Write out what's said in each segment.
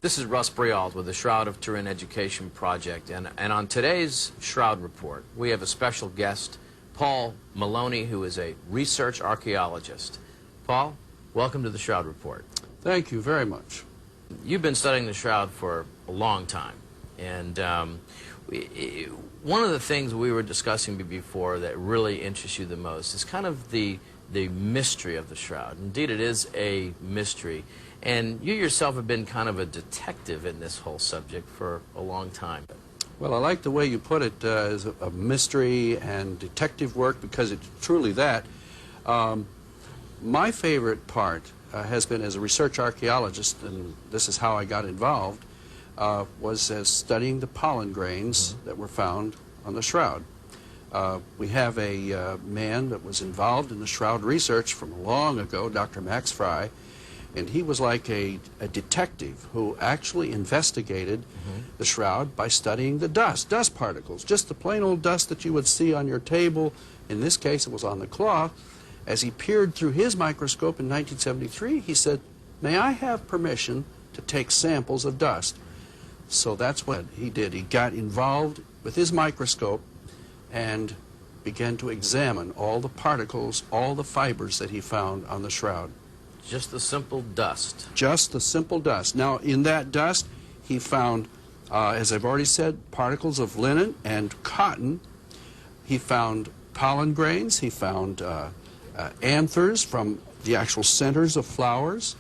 This is Russ Briald with the Shroud of Turin Education Project, and on today's Shroud Report, we have a special guest, Paul Maloney, who is a research archaeologist. Paul, welcome to the Shroud Report. Thank you very much. You've been studying the Shroud for a long time, and one of the things we were discussing before that really interests you the most is kind of the mystery of the Shroud. Indeed, it is a mystery. And you yourself have been kind of a detective in this whole subject for a long time. Well, I like the way you put it as a mystery and detective work, because it's truly that. My favorite part has been as a research archaeologist, and this is how I got involved, was as studying the pollen grains that were found on the Shroud. We have a man that was involved in the Shroud research from long ago, Dr. Max Fry. And he was like a detective who actually investigated the Shroud by studying the dust particles, just the plain old dust that you would see on your table. In this case, it was on the cloth. As he peered through his microscope in 1973, he said, "May I have permission to take samples of dust?" So that's what he did. He got involved with his microscope and began to examine all the particles, all the fibers that he found on the Shroud. Just the simple dust. Just the simple dust. Now, in that dust, he found, as I've already said, particles of linen and cotton. He found pollen grains. He found anthers from the actual centers of flowers.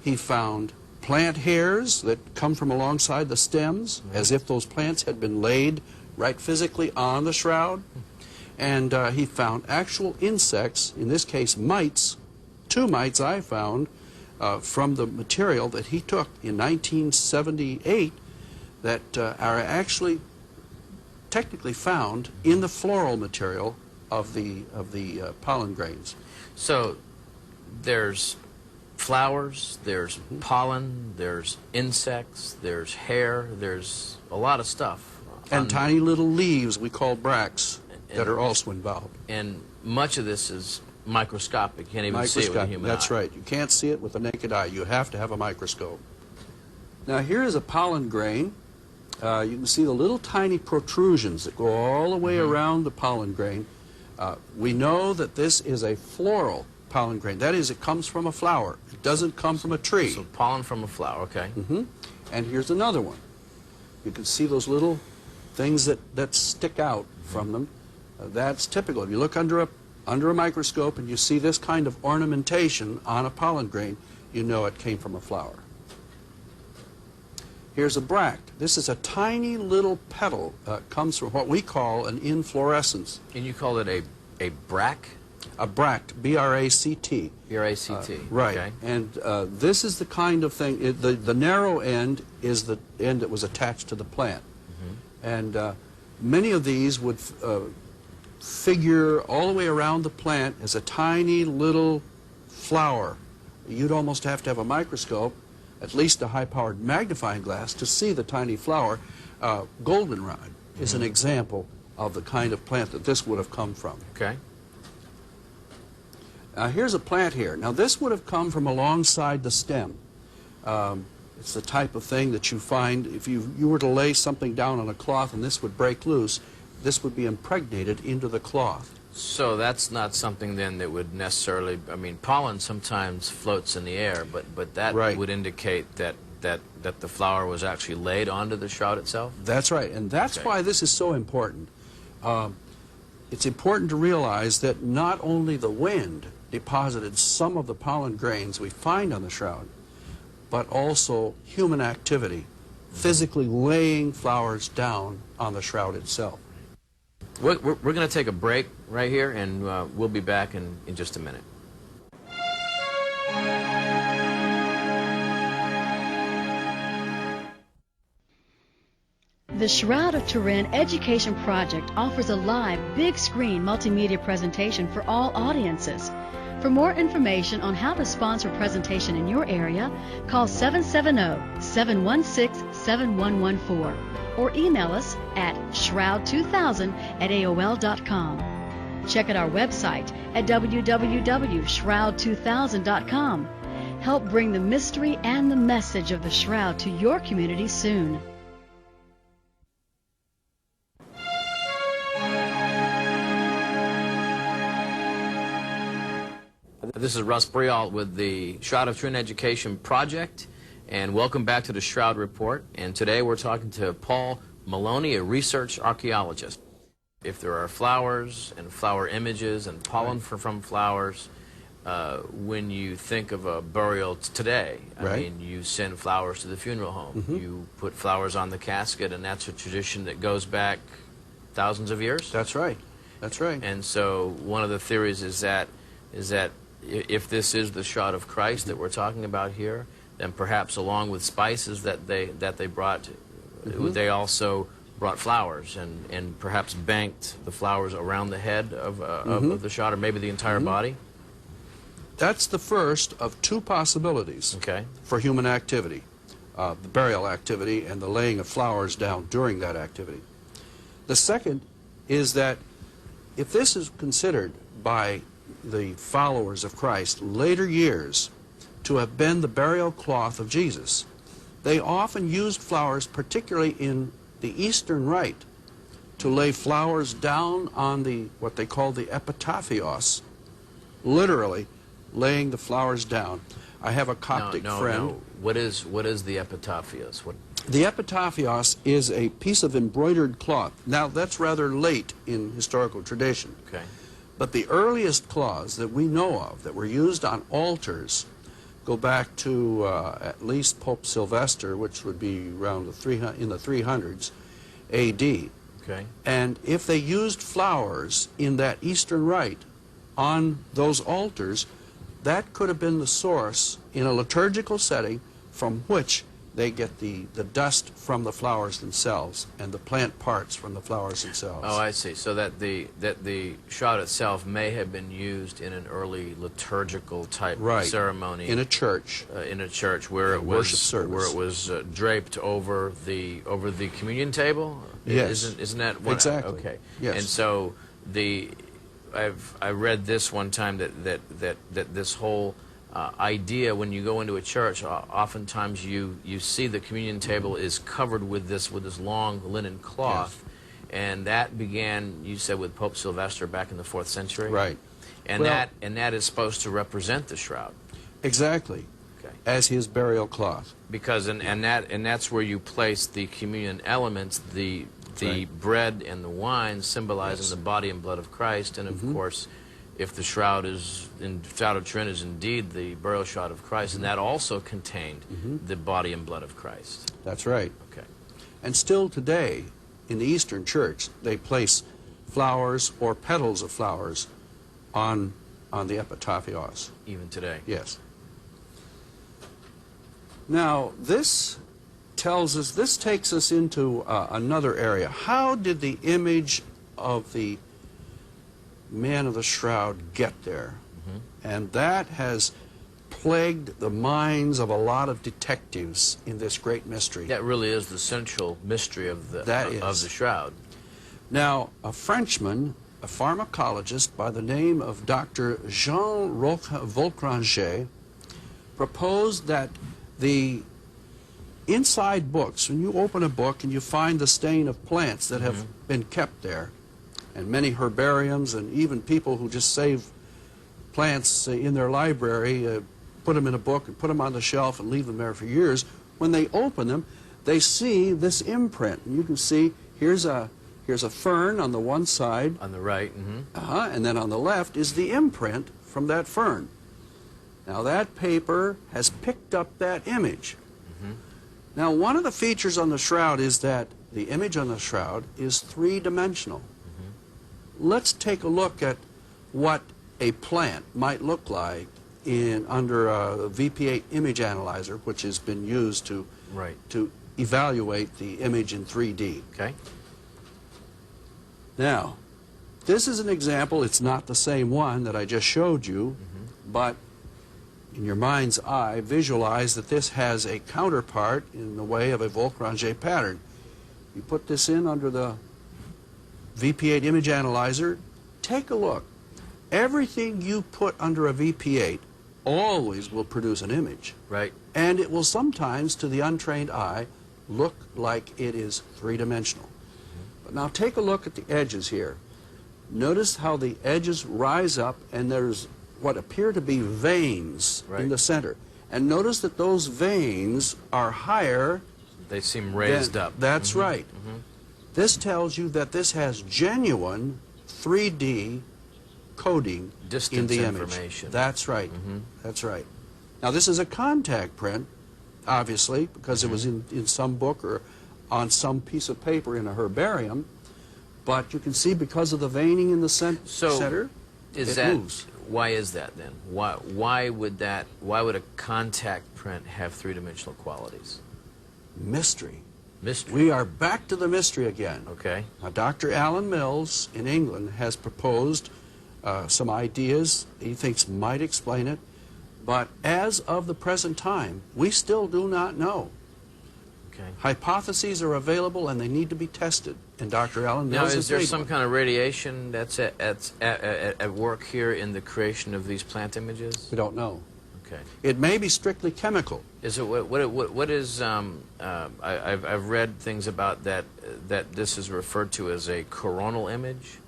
He found plant hairs that come from alongside the stems, as if those plants had been laid right physically on the Shroud. And he found actual insects, in this case mites. 2 mites I found from the material that he took in 1978 that are actually technically found in the floral material of the pollen grains. So there's flowers, there's pollen, there's insects, there's hair, there's a lot of stuff. And tiny little leaves we call bracts that are also involved. And much of this is microscopic. You can't even see it with a human eye. That's right. You can't see it with the naked eye. You have to have a microscope. Now here is a pollen grain. You can see the little tiny protrusions that go all the way around the pollen grain. We know that this is a floral pollen grain. That is, it comes from a flower. It doesn't come from a tree. So pollen from a flower, okay. And here's another one. You can see those little things that stick out from them. That's typical. If you look under a microscope and you see this kind of ornamentation on a pollen grain, you know it came from a flower. Here's a bract. This is a tiny little petal. Comes from what we call an inflorescence. And you call it a bract? A bract, B-R-A-C-T. B-R-A-C-T. Right. Okay. And this is the kind of thing, the narrow end is the end that was attached to the plant. And many of these would figure all the way around the plant as a tiny little flower. You'd almost have to have a microscope, at least a high-powered magnifying glass, to see the tiny flower. Goldenrod is an example of the kind of plant that this would have come from. Okay. Here's a plant here. Now this would have come from alongside the stem. It's the type of thing that you find if you were to lay something down on a cloth and this would break loose, this would be impregnated into the cloth. So that's not something then that would necessarily, I mean, pollen sometimes floats in the air, but that would indicate that the flower was actually laid onto the Shroud itself? That's right, and that's why this is so important. It's important to realize that not only the wind deposited some of the pollen grains we find on the Shroud, but also human activity, physically laying flowers down on the Shroud itself. We're going to take a break right here, and we'll be back in just a minute. The Shroud of Turin Education Project offers a live, big-screen multimedia presentation for all audiences. For more information on how to sponsor a presentation in your area, call 770-716-7114 or email us at shroud2000@aol.com. Check out our website at www.shroud2000.com. Help bring the mystery and the message of the Shroud to your community soon. This is Russ Briall with the Shroud of Turin Education Project, and welcome back to the Shroud Report. And today we're talking to Paul Maloney, a research archaeologist. If there are flowers and flower images and pollen from flowers, when you think of a burial today, I mean, you send flowers to the funeral home. You put flowers on the casket, and that's a tradition that goes back thousands of years. That's right. That's right. And so one of the theories is that if this is the Shroud of Christ that we're talking about here, then perhaps along with spices that they brought, they also brought flowers and perhaps banked the flowers around the head of the Shroud, or maybe the entire body. That's the first of two possibilities for human activity, the burial activity and the laying of flowers down during that activity. The second is that if this is considered by the followers of Christ later years to have been the burial cloth of Jesus, they often used flowers, particularly in the Eastern Rite, to lay flowers down on what they call the epitaphios, literally laying the flowers down. I have a Coptic friend. No. What is the epitaphios? The epitaphios is a piece of embroidered cloth. Now, that's rather late in historical tradition. Okay. But the earliest cloths that we know of that were used on altars go back to at least Pope Sylvester, which would be around in the 300s A.D. Okay. And if they used flowers in that Eastern Rite on those altars, that could have been the source in a liturgical setting from which they get the dust from the flowers themselves and the plant parts from the flowers themselves. Oh, I see. So that the shroud itself may have been used in an early liturgical type ceremony in a church. Where it worship service. Where it was draped over the communion table. Yes. Isn't that what? Exactly. Okay. Yes. And so I read this one time that this whole idea, when you go into a church, oftentimes you see the communion table is covered with this long linen cloth, and that began, you said, with Pope Sylvester back in the 4th century, right? And that is supposed to represent the shroud, exactly, as his burial cloth. Because and that's where you place the communion elements, the bread and the wine, symbolizing the body and blood of Christ, and of course, if the Shroud of Turin is indeed the burial shroud of Christ, and that also contained the body and blood of Christ. That's right. Okay. And still today, in the Eastern Church, they place flowers or petals of flowers on the epitaphios. Even today. Yes. Now, this takes us into another area. How did the image of the man of the shroud get there? And that has plagued the minds of a lot of detectives in this great mystery. That really is the central mystery of the shroud. Now, a Frenchman, a pharmacologist by the name of Dr. Jean Volcranger, proposed that the inside books, when you open a book and you find the stain of plants that have been kept there, and many herbariums and even people who just save plants in their library, put them in a book and put them on the shelf and leave them there for years, when they open them, they see this imprint. And you can see here's a fern on the one side. On the right. And then on the left is the imprint from that fern. Now that paper has picked up that image. Now, one of the features on the shroud is that the image on the shroud is three-dimensional. Let's take a look at what a plant might look like under a VP8 image analyzer, which has been used to evaluate the image in 3D. Okay. Now, this is an example. It's not the same one that I just showed you, but in your mind's eye, visualize that this has a counterpart in the way of a Volcranger pattern. You put this in under the VP8 image analyzer, take a look. Everything you put under a VP8 always will produce an image. Right. And it will sometimes, to the untrained eye, look like it is three-dimensional. But now take a look at the edges here. Notice how the edges rise up and there's what appear to be veins in the center. And notice that those veins are higher. They seem raised up. That's right. This tells you that this has genuine 3D coding in the image. Information. That's right. That's right. Now this is a contact print, obviously, because it was in some book or on some piece of paper in a herbarium. But you can see because of the veining in the center, it moves. Why is that then? Why would a contact print have three-dimensional qualities? Mystery. Mystery. We are back to the mystery again. Okay. Now, Dr. Alan Mills in England has proposed some ideas he thinks might explain it, but as of the present time, we still do not know. Okay. Hypotheses are available and they need to be tested. And Dr. Alan Mills now, is there made some one. kind of radiation that's at work here in the creation of these plant images? We don't know. Okay. It may be strictly chemical. Is it what is I've read things about that this is referred to as a coronal image.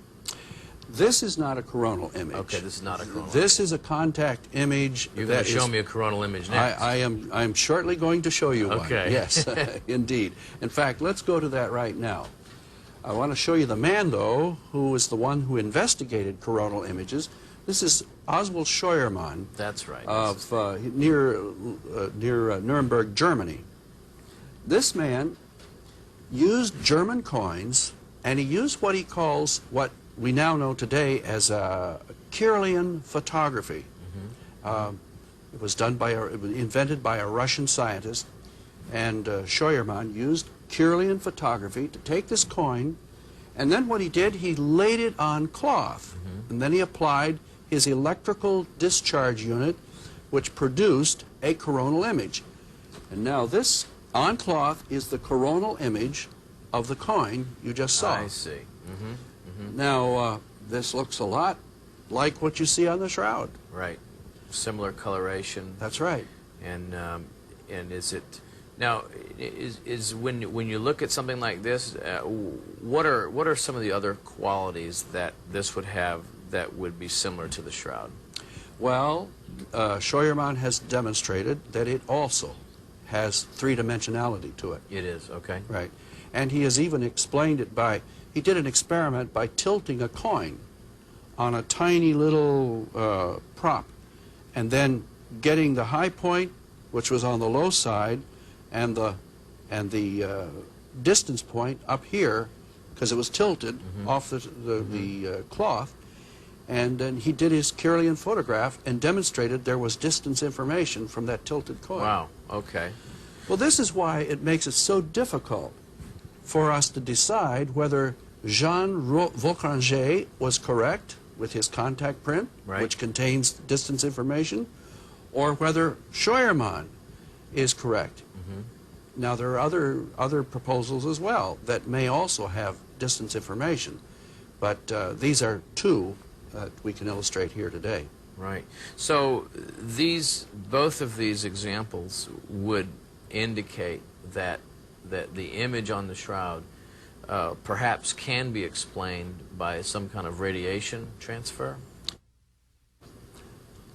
This is not a coronal image. Okay, this is not a coronal. This is a contact image. You're going to show me a coronal image next. I'm shortly going to show you one. Okay. Yes, indeed. In fact, let's go to that right now. I want to show you the man, though, who is the one who investigated coronal images. This is Oswald Scheuermann. That's right. Of near Nuremberg, Germany. This man used German coins, and he used what he calls what we now know today as Kirlian photography. It was invented by a Russian scientist, and Scheuermann used Kirlian photography to take this coin, and then what he did, he laid it on cloth, and then he applied his electrical discharge unit, which produced a coronal image. And now this on cloth is the coronal image of the coin you just saw. I see. Now, this looks a lot like what you see on the shroud. Right. Similar coloration. That's right. And is it now? Is when you look at something like this, what are some of the other qualities that this would have that would be similar to the shroud? Well, Scheuermann has demonstrated that it also has three-dimensionality to it. It is, okay. Right. And he has even explained it by, he did an experiment by tilting a coin on a tiny little prop, and then getting the high point, which was on the low side, and the distance point up here, because it was tilted off the cloth. And then he did his Kirlian photograph and demonstrated there was distance information from that tilted coin. Wow, okay. Well, this is why it makes it so difficult for us to decide whether Jean Vautringet was correct with his contact print, which contains distance information, or whether Scheuermann is correct. Now, there are other proposals as well that may also have distance information, but these are two that we can illustrate here today. Right. So both of these examples would indicate that the image on the shroud perhaps can be explained by some kind of radiation transfer?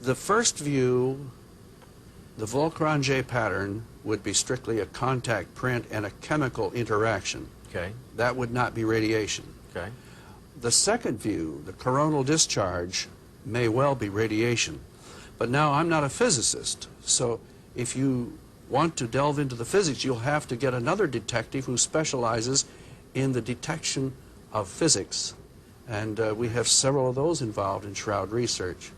The first view, the Vautringet pattern, would be strictly a contact print and a chemical interaction. Okay. That would not be radiation. Okay. The second view, the coronal discharge, may well be radiation. But now I'm not a physicist, so if you want to delve into the physics, you'll have to get another detective who specializes in the detection of physics. And we have several of those involved in shroud research.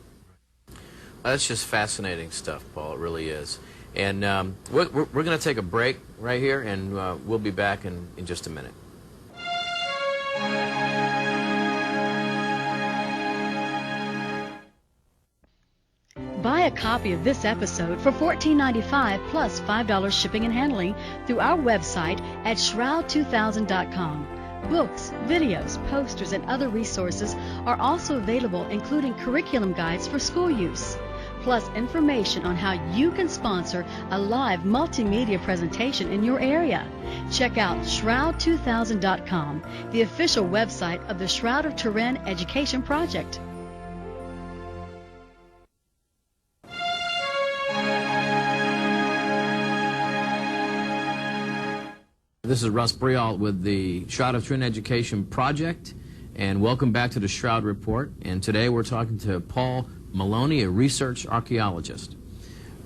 That's just fascinating stuff, Paul. It really is. And we're going to take a break right here, and we'll be back in just a minute. Buy a copy of this episode for $14.95 plus $5 shipping and handling through our website at shroud2000.com. Books, videos, posters, and other resources are also available, including curriculum guides for school use. plus information on how you can sponsor a live multimedia presentation in your area. Check out shroud2000.com, the official website of the Shroud of Turin Education Project. This is Russ Briall with the Shroud of Turin Education Project, and welcome back to the Shroud Report. And today we're talking to Paul Maloney, a research archaeologist.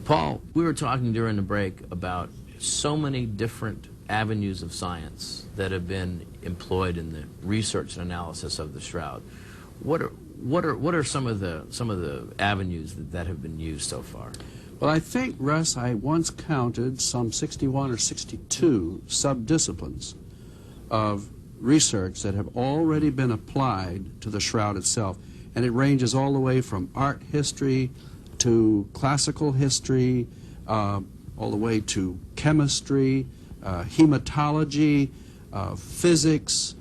Paul, we were talking during the break about so many different avenues of science that have been employed in the research and analysis of the Shroud. What are some of the avenues that have been used so far? Well, I think, Russ, I once counted some 61 or 62 subdisciplines of research that have already been applied to the Shroud itself. And it ranges all the way from art history to classical history, all the way to chemistry, hematology, physics,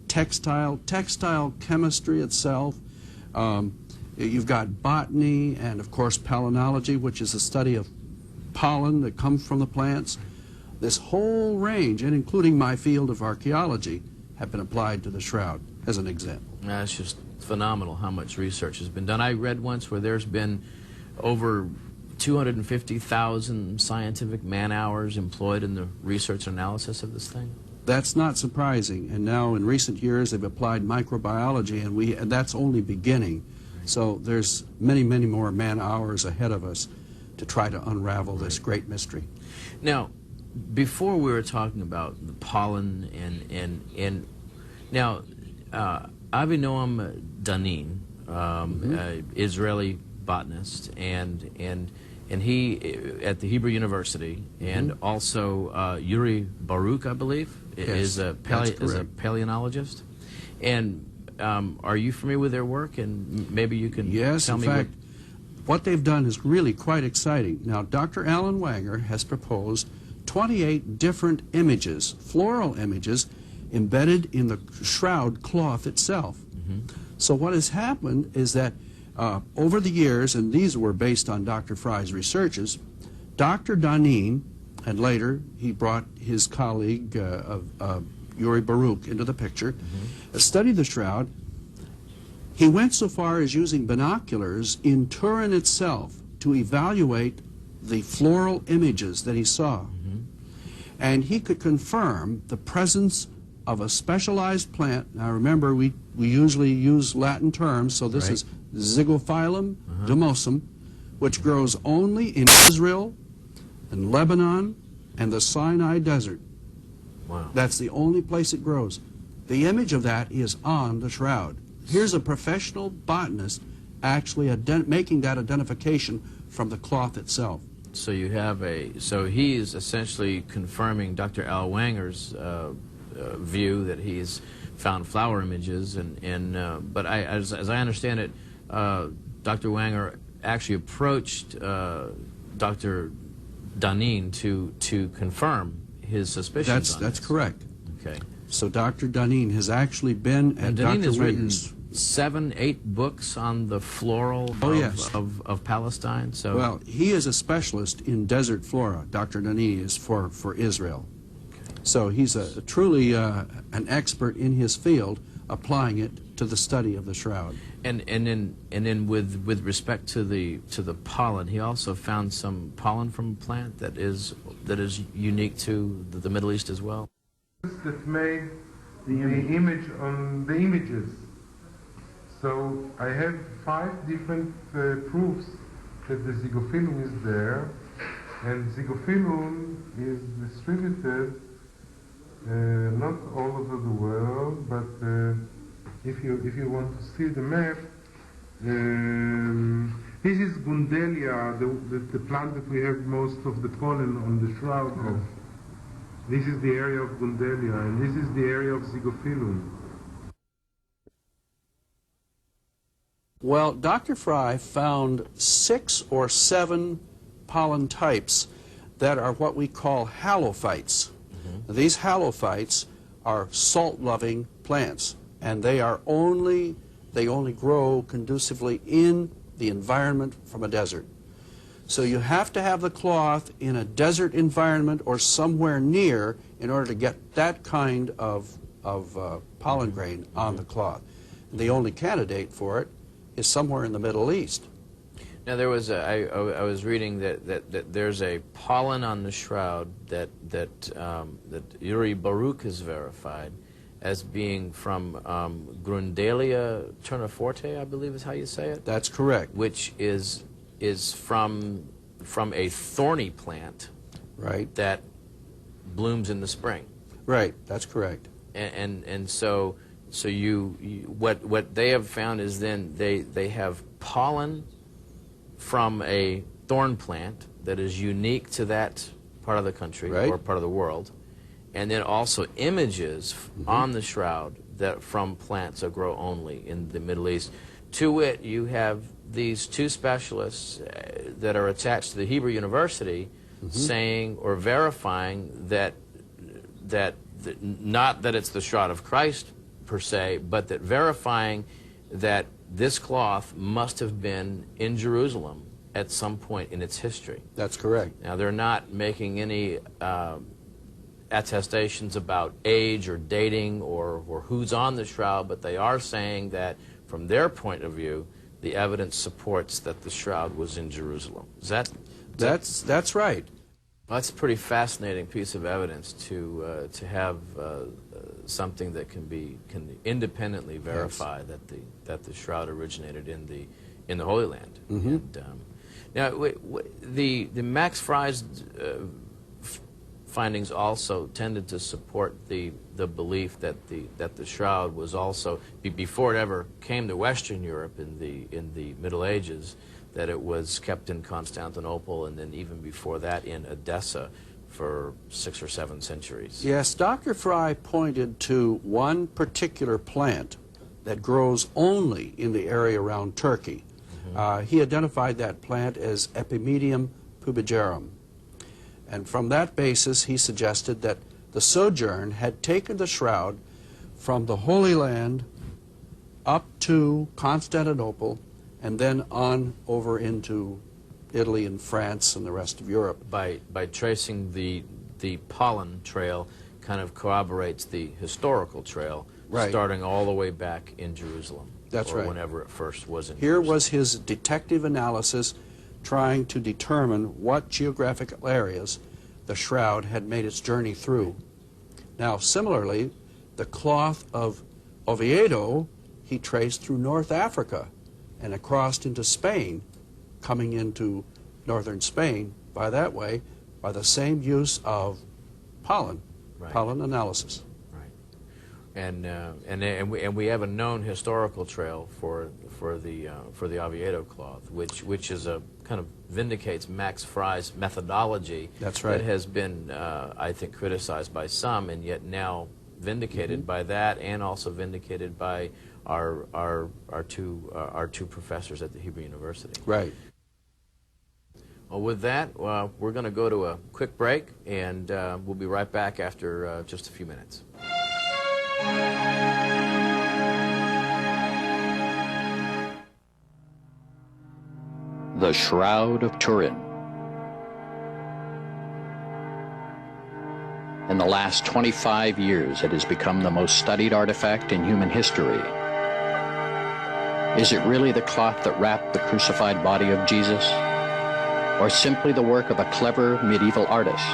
textile chemistry itself. You've got botany and, of course, palynology, which is the study of pollen that comes from the plants. This whole range, and including my field of archaeology, have been applied to the Shroud, as an example. That's just phenomenal how much research has been done. I read once where there's been over 250,000 scientific man-hours employed in the research and analysis of this thing. That's not surprising, and now in recent years they've applied microbiology, and that's only beginning. So there's many, many more man-hours ahead of us to try to unravel this great mystery. Now, before we were talking about the pollen and now Avinoam Danin, Israeli botanist, and he at the Hebrew University, and also Yuri Baruch, I believe, is a paleontologist. And are you familiar with their work? And maybe you can tell me. Yes, in fact, what they've done is really quite exciting. Now, Dr. Alan Wanger has proposed 28 different images, floral images, embedded in the shroud cloth itself. So what has happened is that over the years, and these were based on Dr. Fry's researches, Dr. Danin, and later he brought his colleague Yuri Baruch into the picture, studied the Shroud. He went so far as using binoculars in Turin itself to evaluate the floral images that he saw. And he could confirm the presence of a specialized plant. Now remember, we usually use Latin terms, so this is Zygophyllum domosum, which grows only in Israel and Lebanon and the Sinai Desert. Wow. That's the only place it grows. The image of that is on the Shroud. Here's a professional botanist actually making that identification from the cloth itself. So you have so he is essentially confirming Dr. Al Wanger's view that he's found flower images, but as I understand it, Dr. Wanger actually approached Dr. Danin to confirm his suspicions. That's correct. Okay. So Dr. Danin has actually been at Danin Dr. has written Wanger's. 7, 8 books on the floral of Palestine. So well, he is a specialist in desert flora. Dr. Danin is for Israel. So he's truly an expert in his field, applying it to the study of the Shroud. And then with respect to the pollen, he also found some pollen from a plant that is unique to the Middle East as well. That made the image on the images. So I have 5 different proofs that the Zygophyllum is there, and Zygophyllum is distributed not all over the world, but if you want to see the map, this is Gundelia, the plant that we have most of the pollen on the Shroud of. This is the area of Gundelia, and this is the area of Zygophyllum. Well, Dr. Fry found 6 or 7 pollen types that are what we call halophytes. These halophytes are salt-loving plants, and they only grow conducively in the environment from a desert. So you have to have the cloth in a desert environment or somewhere near in order to get that kind of pollen grain on the cloth. And the only candidate for it is somewhere in the Middle East. Now there was I was reading that there's a pollen on the shroud that Uri Baruch has verified as being from Grundalia terniforte, I believe is how you say it. That's correct. Which is from a thorny plant, right, that blooms in the spring. Right, that's correct. And so what they have found is then they have pollen from a thorn plant that is unique to that part of the country, right, or part of the world, and then also images on the shroud that from plants that grow only in the Middle East. To wit, you have these two specialists that are attached to the Hebrew University saying or verifying that not that it's the Shroud of Christ per se, but that verifying that this cloth must have been in Jerusalem at some point in its history. That's correct. Now, they're not making any attestations about age or dating or who's on the shroud, but they are saying that from their point of view, the evidence supports that the shroud was in Jerusalem. Is that? That's right. Well, that's a pretty fascinating piece of evidence to have something that can independently verify that the shroud originated in the Holy Land. And, now, the Max Fry's findings also tended to support the belief that the shroud was also, before it ever came to Western Europe in the Middle Ages, that it was kept in Constantinople, and then even before that in Edessa for 6 or 7 centuries. Yes, Dr. Fry pointed to one particular plant that grows only in the area around Turkey. He identified that plant as Epimedium pubigerum. And from that basis, he suggested that the sojourn had taken the shroud from the Holy Land up to Constantinople and then on over into Italy and France and the rest of Europe. By tracing the pollen trail kind of corroborates the historical trail, right, starting all the way back in Jerusalem. That's or right. Whenever it first was in Here Jerusalem. was his detective analysis trying to determine what geographical areas the shroud had made its journey through. Now, similarly, the cloth of Oviedo he traced through North Africa and across into Spain, coming into northern Spain by that way, by the same use of pollen, right, pollen analysis. Right, and we have a known historical trail for the Oviedo cloth, which is a kind of vindicates Max Fry's methodology. That's right. That has been, I think, criticized by some, and yet now vindicated by that, and also vindicated by our two professors at the Hebrew University. Right. Well, with that, we're going to go to a quick break, and we'll be right back after just a few minutes. The Shroud of Turin. In the last 25 years, it has become the most studied artifact in human history. Is it really the cloth that wrapped the crucified body of Jesus? Or simply the work of a clever medieval artist?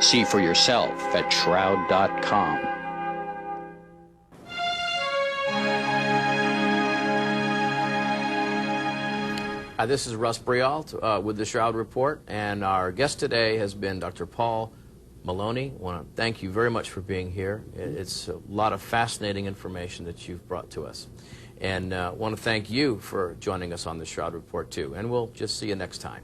See for yourself at shroud.com. Hi, this is Russ Brialt with the Shroud Report, and our guest today has been Dr. Paul Maloney. I want to thank you very much for being here. It's a lot of fascinating information that you've brought to us. And I want to thank you for joining us on the Shroud Report, too. And we'll just see you next time.